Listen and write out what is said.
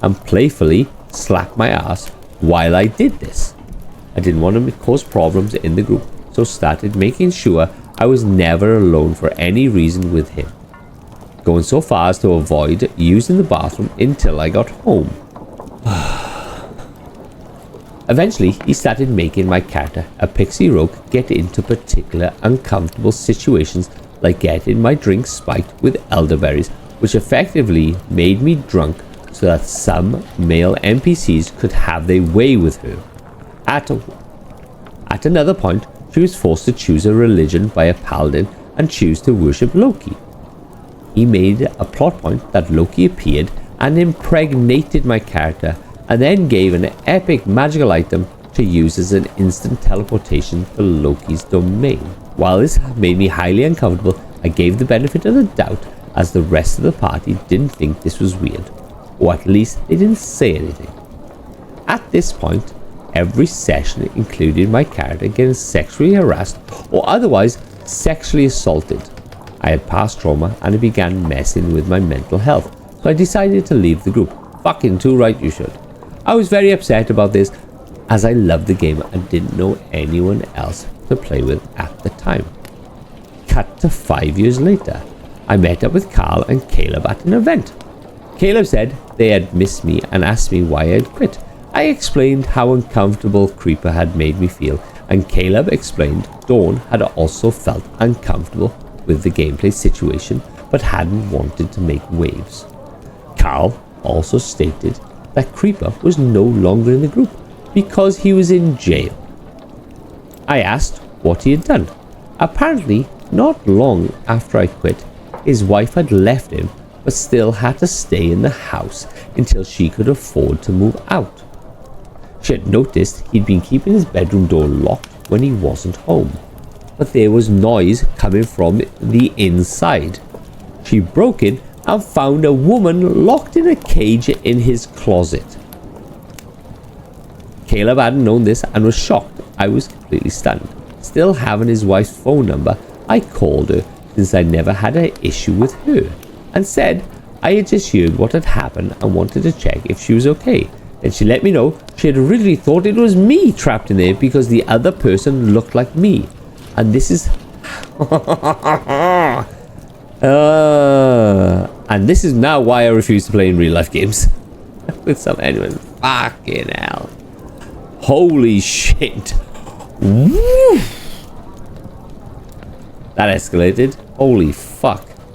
and playfully slapped my ass while I did this. I didn't want to cause problems in the group, so started making sure I was never alone for any reason with him, going so far as to avoid using the bathroom until I got home. Eventually, he started making my character, a pixie rogue, get into particular uncomfortable situations like getting my drink spiked with elderberries, which effectively made me drunk so that some male NPCs could have their way with her. At another point, she was forced to choose a religion by a paladin and choose to worship Loki. He made a plot point that Loki appeared and impregnated my character, and then gave an epic magical item to use as an instant teleportation to Loki's domain. While this made me highly uncomfortable, I gave the benefit of the doubt, as the rest of the party didn't think this was weird, or at least they didn't say anything. At this point, every session included my character getting sexually harassed or otherwise sexually assaulted. I had past trauma and it began messing with my mental health, so I decided to leave the group. Fucking too right you should. I was very upset about this, as I loved the game and didn't know anyone else to play with at the time. Cut to 5 years later, I met up with Carl and Caleb at an event. Caleb said they had missed me and asked me why I had quit. I explained how uncomfortable Creeper had made me feel, and Caleb explained Dawn had also felt uncomfortable with the gameplay situation but hadn't wanted to make waves. Carl also stated that Creeper was no longer in the group because he was in jail. I asked what he had done. Apparently, not long after I quit, his wife had left him but still had to stay in the house until she could afford to move out. She had noticed he'd been keeping his bedroom door locked when he wasn't home, but there was noise coming from the inside. She broke in and found a woman locked in a cage in his closet. Caleb hadn't known this and was shocked. I was completely stunned. Still having his wife's phone number, I called her since I never had an issue with her, and said I had just heard what had happened and wanted to check if she was okay. Then she let me know she had originally thought it was me trapped in there because the other person looked like me. And this is and this is now why I refuse to play in real life games with some anyone. Fucking hell. Holy shit. Woo! That escalated. Holy fuck.